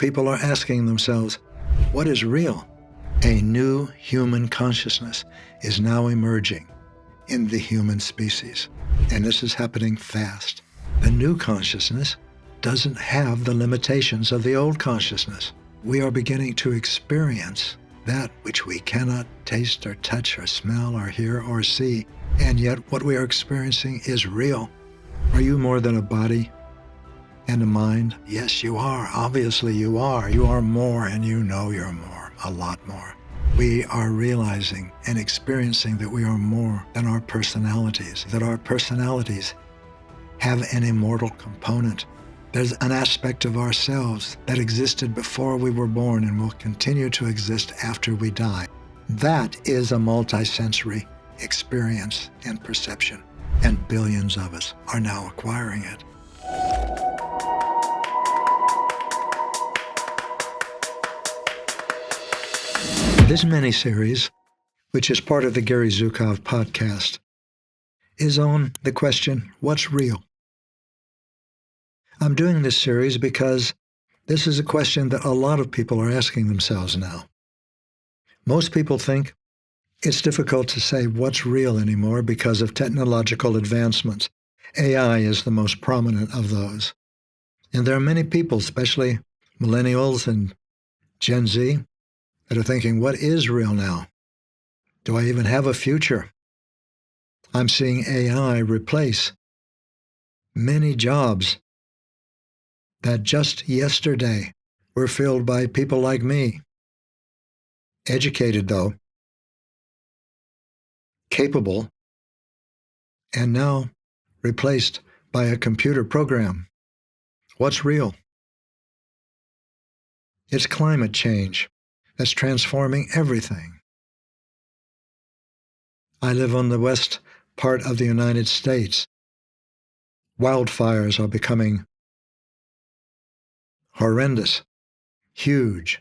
people are asking themselves, what is real? A new human consciousness is now emerging in the human species, and this is happening fast. The new consciousness doesn't have the limitations of the old consciousness. We are beginning to experience that which we cannot taste or touch or smell or hear or see, and yet what we are experiencing is real. Are you more than a body and a mind? Yes, you are. Obviously, you are. You are more, and you know you're more, a lot more. We are realizing and experiencing that we are more than our personalities, that our personalities have an immortal component. There's an aspect of ourselves that existed before we were born and will continue to exist after we die. That is a multisensory experience and perception, and billions of us are now acquiring it. This mini-series, which is part of the Gary Zukav Podcast, is on the question, what's real? I'm doing this series because this is a question that a lot of people are asking themselves now. Most people think it's difficult to say what's real anymore because of technological advancements. AI is the most prominent of those. And there are many people, especially millennials and Gen Z, that are thinking, what is real now? Do I even have a future? I'm seeing AI replace many jobs that just yesterday were filled by people like me. Educated, though, capable, and now replaced by a computer program. What's real? It's climate change that's transforming everything. I live on the west part of the United States. Wildfires are becoming horrendous, huge.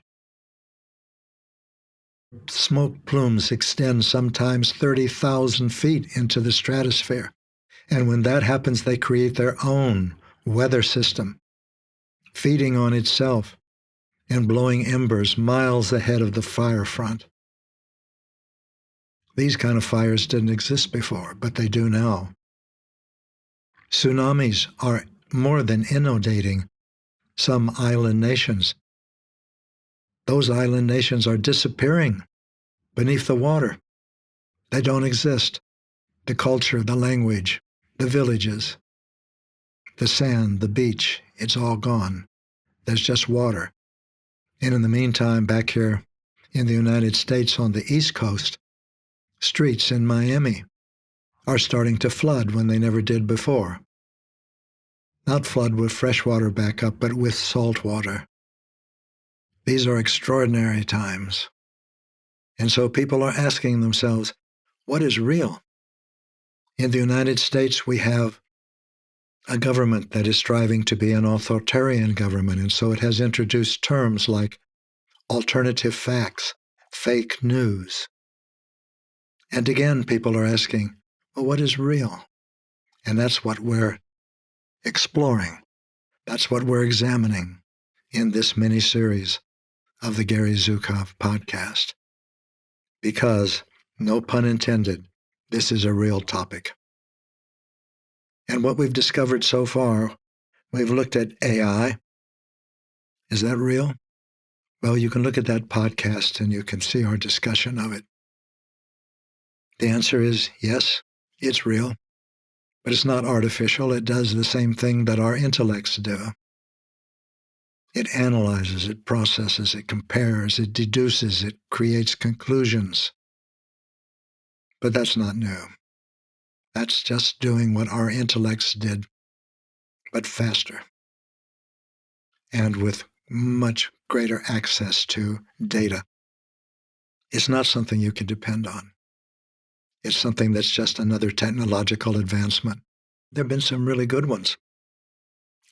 Smoke plumes extend sometimes 30,000 feet into the stratosphere. And when that happens, they create their own weather system, feeding on itself and blowing embers miles ahead of the fire front. These kind of fires didn't exist before, but they do now. Tsunamis are more than inundating some island nations. Those island nations are disappearing beneath the water. They don't exist. The culture, the language, the villages, the sand, the beach, it's all gone. There's just water. And in the meantime, back here in the United States on the East Coast, streets in Miami are starting to flood when they never did before. Not flood with fresh water back up, but with salt water. These are extraordinary times. And so people are asking themselves, what is real? In the United States, we have a government that is striving to be an authoritarian government, and so it has introduced terms like alternative facts, fake news. And again, people are asking, well, what is real? And that's what we're exploring. That's what we're examining in this mini-series of the Gary Zukav Podcast. Because, no pun intended, this is a real topic. And what we've discovered so far, we've looked at AI. Is that real? Well, you can look at that podcast and you can see our discussion of it. The answer is yes, it's real. But it's not artificial. It does the same thing that our intellects do. It analyzes, it processes, it compares, it deduces, it creates conclusions. But that's not new. That's just doing what our intellects did, but faster. And with much greater access to data. It's not something you can depend on. It's something that's just another technological advancement. There have been some really good ones,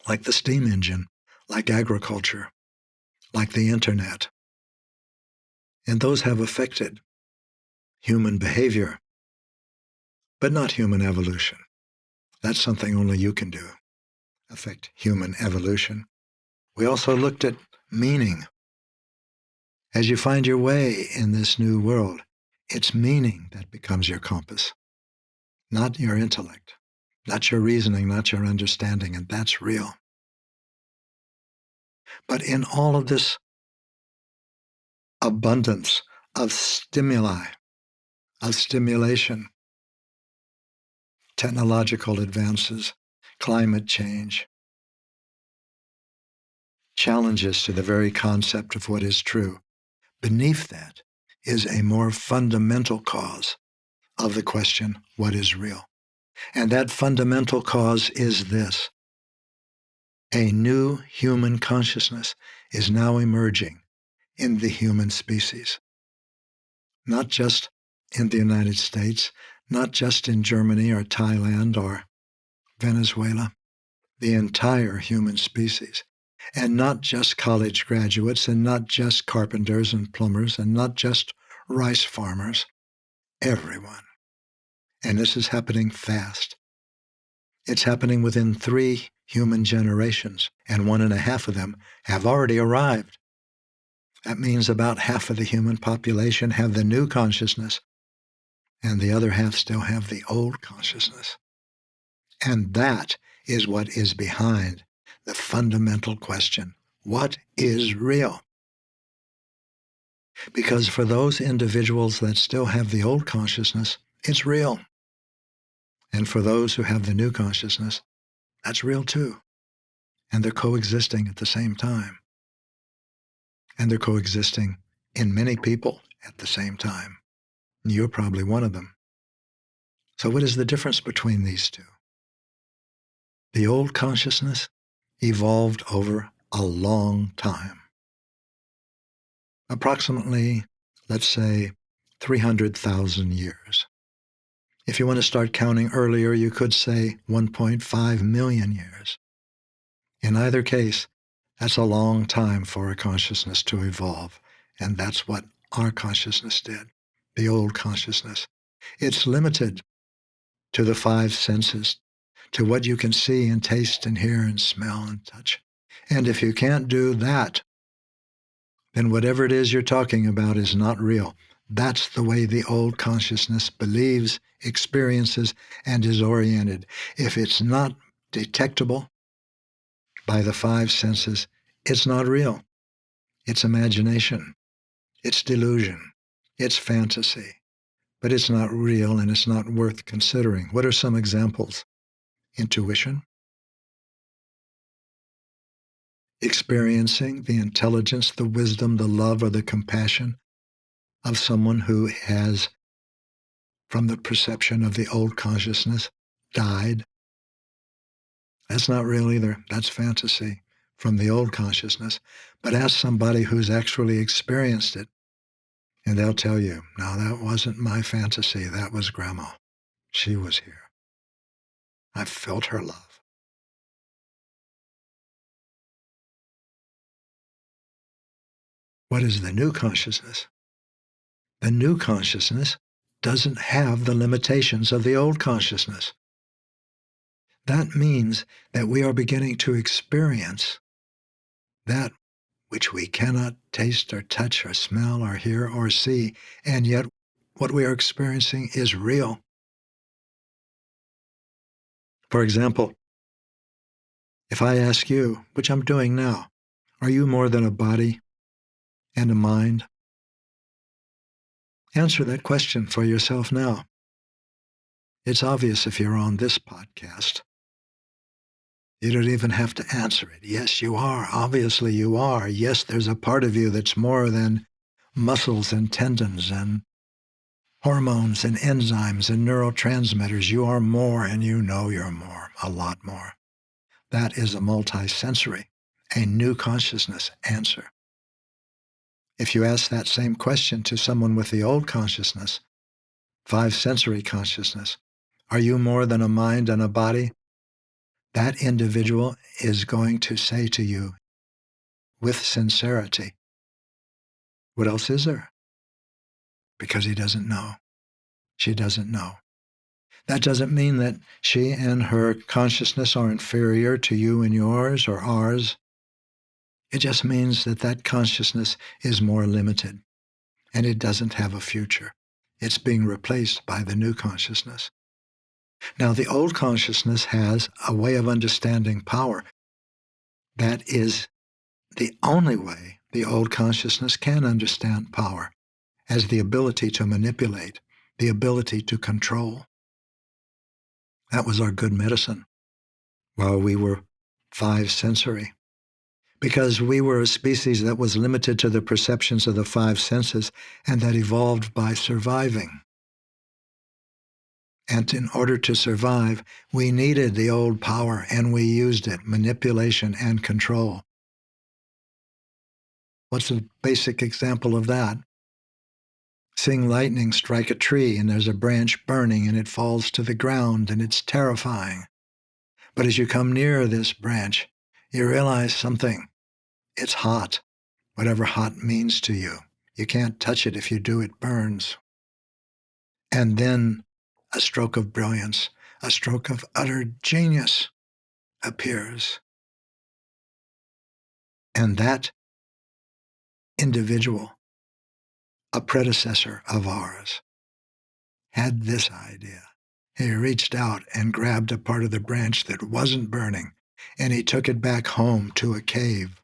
like the steam engine, like agriculture, like the internet. And those have affected human behavior, but not human evolution. That's something only you can do, affect human evolution. We also looked at meaning. As you find your way in this new world, it's meaning that becomes your compass, not your intellect, not your reasoning, not your understanding, and that's real. But in all of this abundance of stimuli, of stimulation, technological advances, climate change, challenges to the very concept of what is true, beneath that is a more fundamental cause of the question, what is real? And that fundamental cause is this. A new human consciousness is now emerging in the human species. Not just in the United States, not just in Germany or Thailand or Venezuela, the entire human species. And not just college graduates, and not just carpenters and plumbers, and not just rice farmers, everyone. And this is happening fast. It's happening within 3 human generations, and 1.5 of them have already arrived. That means about half of the human population have the new consciousness, and the other half still have the old consciousness. And that is what is behind the fundamental question, what is real? Because for those individuals that still have the old consciousness, it's real. And for those who have the new consciousness, that's real too. And they're coexisting at the same time. And they're coexisting in many people at the same time. You're probably one of them. So what is the difference between these two? The old consciousness evolved over a long time. Approximately, let's say, 300,000 years. If you want to start counting earlier, you could say 1.5 million years. In either case, that's a long time for a consciousness to evolve, and that's what our consciousness did, the old consciousness. It's limited to the 5 senses, to what you can see and taste and hear and smell and touch. And if you can't do that, then whatever it is you're talking about is not real. That's the way the old consciousness believes, experiences, and is oriented. If it's not detectable by the 5 senses, it's not real. It's imagination. It's delusion. It's fantasy. But it's not real, and it's not worth considering. What are some examples? Intuition. Experiencing the intelligence, the wisdom, the love, or the compassion of someone who has, from the perception of the old consciousness, died. That's not real either. That's fantasy from the old consciousness. But ask somebody who's actually experienced it, and they'll tell you, no, that wasn't my fantasy. That was Grandma. She was here. I felt her love. What is the new consciousness? The new consciousness doesn't have the limitations of the old consciousness. That means that we are beginning to experience that which we cannot taste or touch or smell or hear or see, and yet what we are experiencing is real. For example, if I ask you, which I'm doing now, are you more than a body and a mind? Answer that question for yourself now. It's obvious if you're on this podcast. You don't even have to answer it. Yes, you are. Obviously, you are. Yes, there's a part of you that's more than muscles and tendons and hormones and enzymes and neurotransmitters. You are more, and you know you're more, a lot more. That is a multisensory, a new consciousness answer. If you ask that same question to someone with the old consciousness, 5 sensory consciousness, are you more than a mind and a body? That individual is going to say to you with sincerity, what else is there? Because he doesn't know. She doesn't know. That doesn't mean that she and her consciousness are inferior to you and yours or ours. It just means that that consciousness is more limited, and it doesn't have a future. It's being replaced by the new consciousness. Now, the old consciousness has a way of understanding power that is the only way the old consciousness can understand power, as the ability to manipulate, the ability to control. That was our good medicine while we were five sensory, because we were a species that was limited to the perceptions of the five senses and that evolved by surviving. And in order to survive, we needed the old power, and we used it, manipulation and control. What's a basic example of that? Seeing lightning strike a tree, and there's a branch burning, and it falls to the ground, and it's terrifying. But as you come near this branch, you realize something. It's hot, whatever hot means to you. You can't touch it. If you do, it burns. And then a stroke of brilliance, a stroke of utter genius appears. And that individual, a predecessor of ours, had this idea. He reached out and grabbed a part of the branch that wasn't burning, and he took it back home to a cave.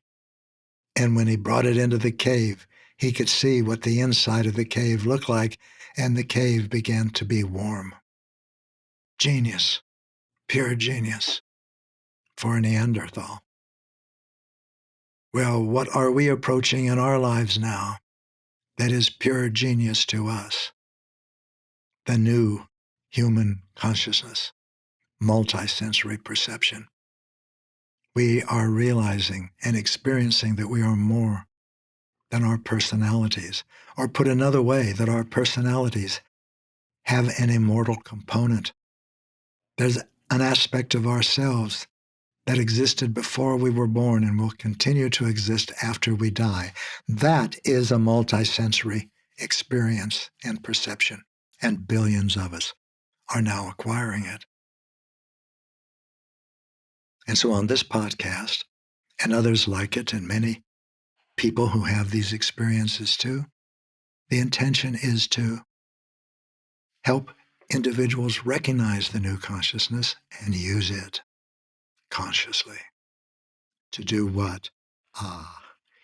And when he brought it into the cave, he could see what the inside of the cave looked like, and the cave began to be warm. Genius, pure genius for a Neanderthal. Well, what are we approaching in our lives now that is pure genius to us? The new human consciousness, multisensory perception. We are realizing and experiencing that we are more than our personalities, or put another way, that our personalities have an immortal component. There's an aspect of ourselves that existed before we were born and will continue to exist after we die. That is a multisensory experience and perception, and billions of us are now acquiring it. And so on this podcast, and others like it, and many people who have these experiences too, the intention is to help individuals recognize the new consciousness and use it consciously. To do what?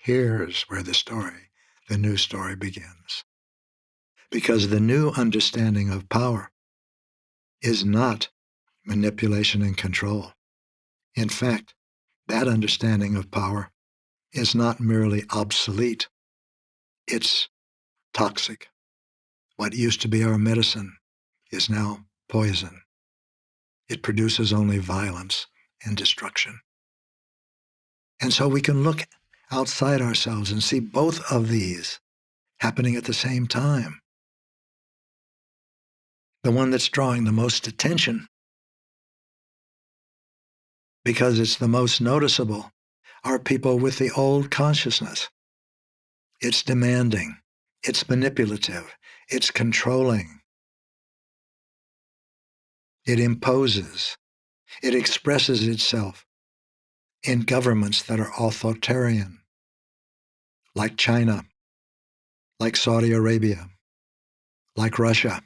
Here's where the new story begins. Because the new understanding of power is not manipulation and control. In fact, that understanding of power is not merely obsolete, it's toxic. What used to be our medicine is now poison. It produces only violence and destruction. And so we can look outside ourselves and see both of these happening at the same time. The one that's drawing the most attention, because it's the most noticeable, are people with the old consciousness. It's demanding, it's manipulative, it's controlling. It imposes, it expresses itself in governments that are authoritarian, like China, like Saudi Arabia, like Russia.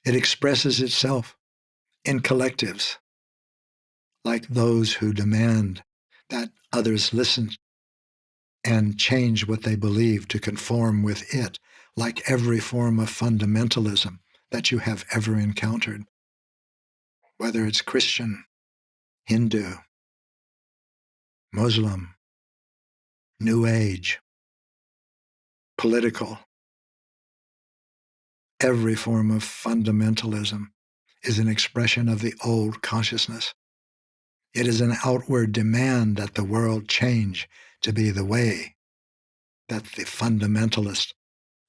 It expresses itself in collectives, like those who demand that others listen and change what they believe to conform with it, like every form of fundamentalism that you have ever encountered, whether it's Christian, Hindu, Muslim, New Age, political. Every form of fundamentalism is an expression of the old consciousness. It is an outward demand that the world change to be the way that the fundamentalist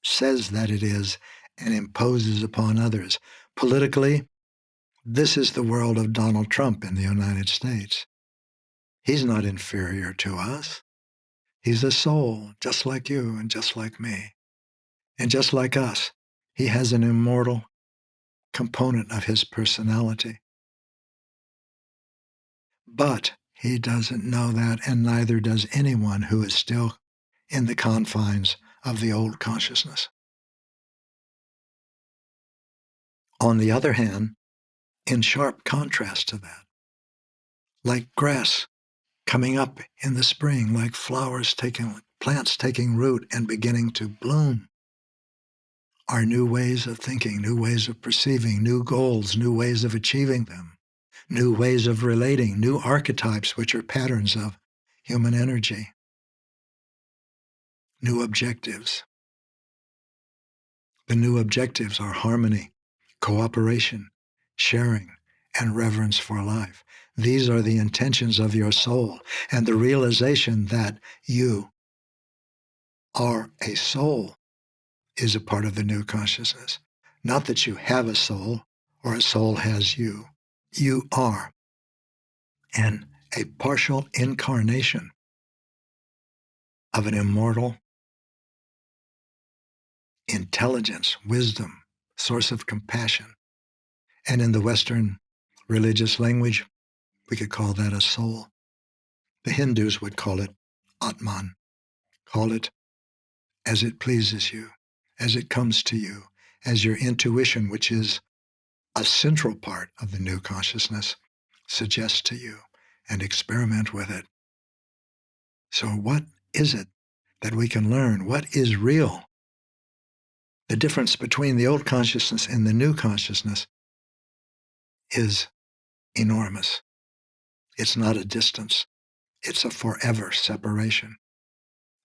says that it is and imposes upon others. Politically, this is the world of Donald Trump in the United States. He's not inferior to us. He's a soul, just like you and just like me. And just like us, he has an immortal component of his personality. But He doesn't know that, and neither does anyone who is still in the confines of the old consciousness. On the other hand, in sharp contrast to that, like grass coming up in the spring, like plants taking root and beginning to bloom, are new ways of thinking, new ways of perceiving, new goals, new ways of achieving them, new ways of relating, new archetypes, which are patterns of human energy, new objectives. The new objectives are harmony, cooperation, sharing, and reverence for life. These are the intentions of your soul, and the realization that you are a soul is a part of the new consciousness. Not that you have a soul or a soul has you. You are a partial incarnation of an immortal intelligence, wisdom, source of compassion. And in the Western religious language, we could call that a soul. The Hindus would call it Atman. Call it as it pleases you, as it comes to you, as your intuition, which is a central part of the new consciousness, suggests to you, and experiment with it. So what is it that we can learn? What is real? The difference between the old consciousness and the new consciousness is enormous. It's not a distance. It's a forever separation.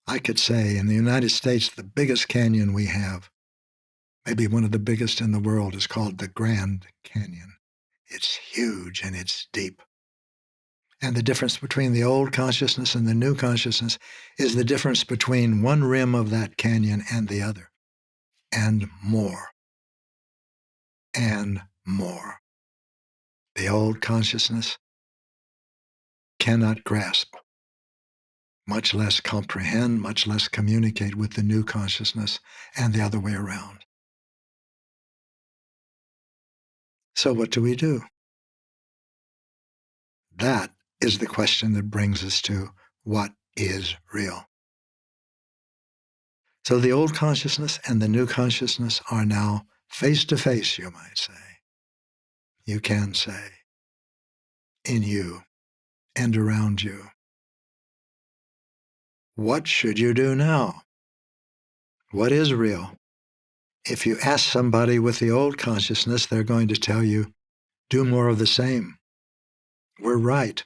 I could say in the United States, the biggest canyon we have, maybe one of the biggest in the world, is called the Grand Canyon. It's huge and it's deep. And the difference between the old consciousness and the new consciousness is the difference between one rim of that canyon and the other. And more. And more. The old consciousness cannot grasp, much less comprehend, much less communicate with the new consciousness, and the other way around. So what do we do? That is the question that brings us to what is real. So the old consciousness and the new consciousness are now face to face, you might say. You can say, in you and around you. What should you do now? What is real? If you ask somebody with the old consciousness, they're going to tell you, do more of the same. We're right.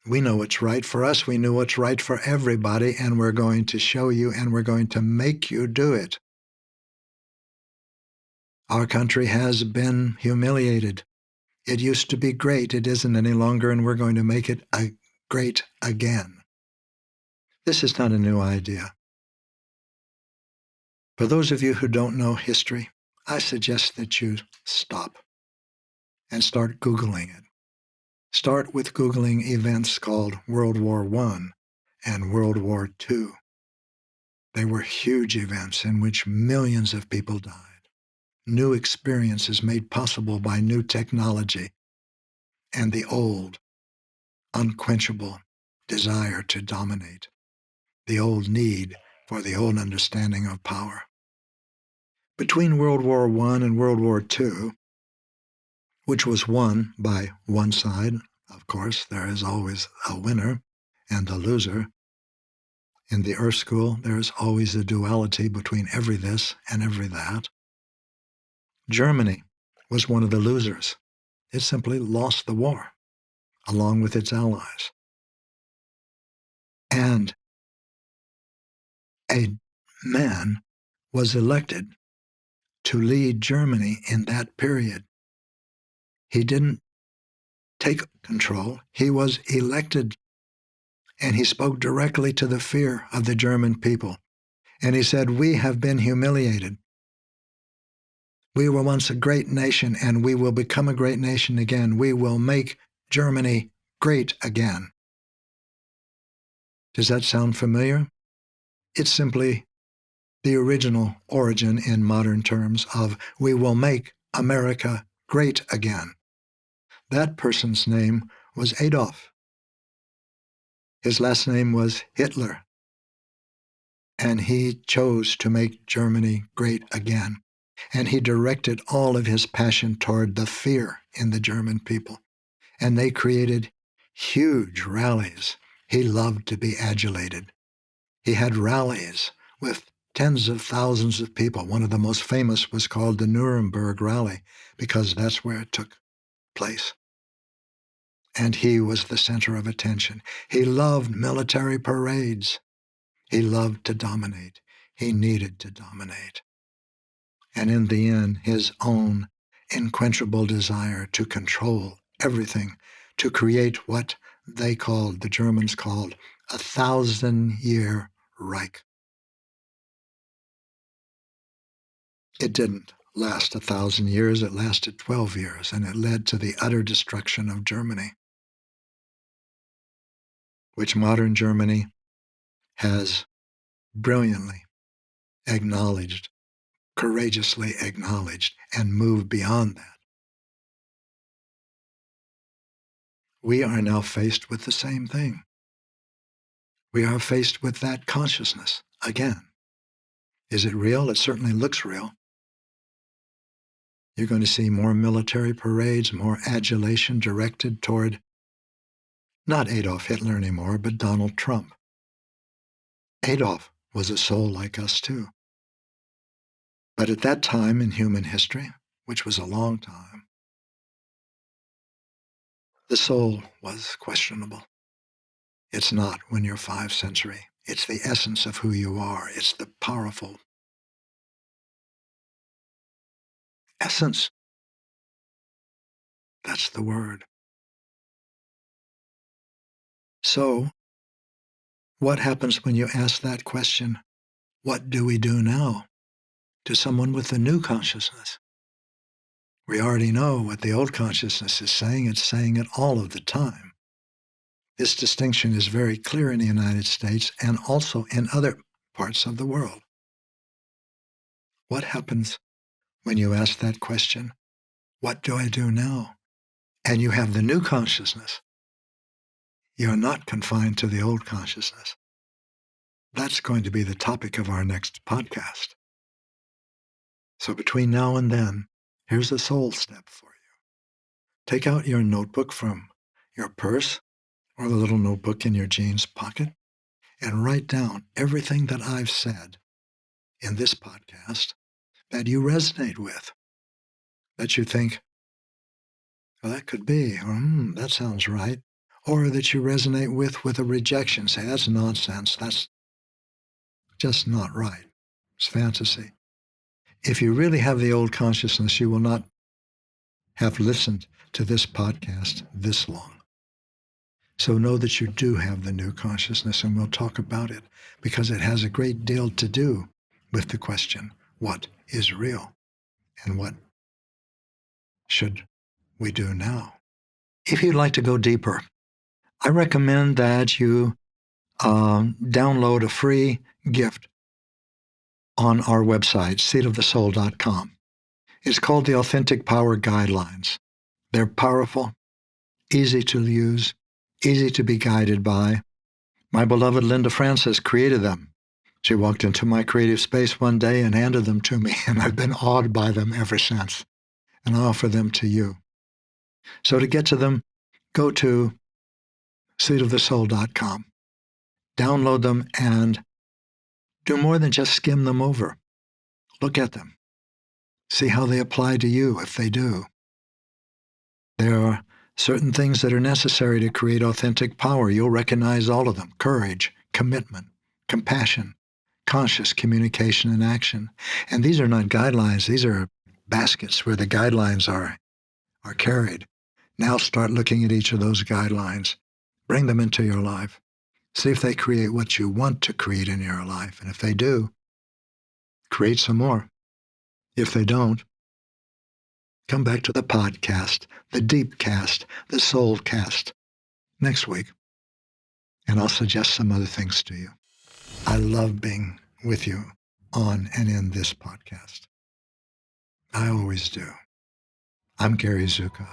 We know what's right for us. We know what's right for everybody, and we're going to show you and we're going to make you do it. Our country has been humiliated. It used to be great. It isn't any longer, and we're going to make it great again. This is not a new idea. For those of you who don't know history, I suggest that you stop and start Googling it. Start with Googling events called World War I and World War II. They were huge events in which millions of people died. New experiences made possible by new technology and the old, unquenchable desire to dominate, the old need for the old understanding of power. Between World War I and World War II, which was won by one side, of course, there is always a winner and a loser. In the Earth School, there is always a duality between every this and every that. Germany was one of the losers. It simply lost the war, along with its allies. And a man was elected to lead Germany in that period. He didn't take control. He was elected, and he spoke directly to the fear of the German people. And he said, we have been humiliated. We were once a great nation, and we will become a great nation again. We will make Germany great again. Does that sound familiar? It's simply the original origin in modern terms of we will make America great again. That person's name was Adolf. His last name was Hitler. And he chose to make Germany great again. And he directed all of his passion toward the fear in the German people. And they created huge rallies. He loved to be adulated. He had rallies with tens of thousands of people. One of the most famous was called the Nuremberg Rally, because that's where it took place. And he was the center of attention. He loved military parades. He loved to dominate. He needed to dominate. And in the end, his own unquenchable desire to control everything, to create what the Germans called, 1,000-year Reich. It didn't last 1,000 years. It lasted 12 years, and it led to the utter destruction of Germany, which modern Germany has brilliantly acknowledged, courageously acknowledged, and moved beyond that. We are now faced with the same thing. We are faced with that consciousness again. Is it real? It certainly looks real. You're going to see more military parades, more adulation directed toward not Adolf Hitler anymore, but Donald Trump. Adolf was a soul like us too. But at that time in human history, which was a long time, the soul was questionable. It's not when you're 5th century. It's the essence of who you are. It's the powerful essence. That's the word. So, what happens when you ask that question, what do we do now, to someone with a new consciousness? We already know what the old consciousness is saying. It's saying it all of the time. This distinction is very clear in the United States and also in other parts of the world. What happens when you ask that question, what do I do now? And you have the new consciousness. You're not confined to the old consciousness. That's going to be the topic of our next podcast. So between now and then, here's a soul step for you. Take out your notebook from your purse or the little notebook in your jeans pocket and write down everything that I've said in this podcast that you resonate with, that you think, well, that could be, or that sounds right, or that you resonate with a rejection. Say, that's nonsense. That's just not right. It's fantasy. If you really have the old consciousness, you will not have listened to this podcast this long. So know that you do have the new consciousness, and we'll talk about it because it has a great deal to do with the question, what is real and what should we do now? If you'd like to go deeper, I recommend that you download a free gift on our website, seatofthesoul.com. It's called the Authentic Power Guidelines. They're powerful, easy to use, easy to be guided by. My beloved Linda Francis created them. She walked into my creative space one day and handed them to me, and I've been awed by them ever since. And I offer them to you. So to get to them, go to seatofthesoul.com. Download them and do more than just skim them over. Look at them. See how they apply to you, if they do. There are certain things that are necessary to create authentic power. You'll recognize all of them: courage, commitment, compassion, conscious communication and action. And these are not guidelines. These are baskets where the guidelines are carried. Now start looking at each of those guidelines. Bring them into your life. See if they create what you want to create in your life. And if they do, create some more. If they don't, come back to the podcast, the deep cast, the soul cast next week, and I'll suggest some other things to you. I love being with you on and in this podcast. I always do. I'm Gary Zukav.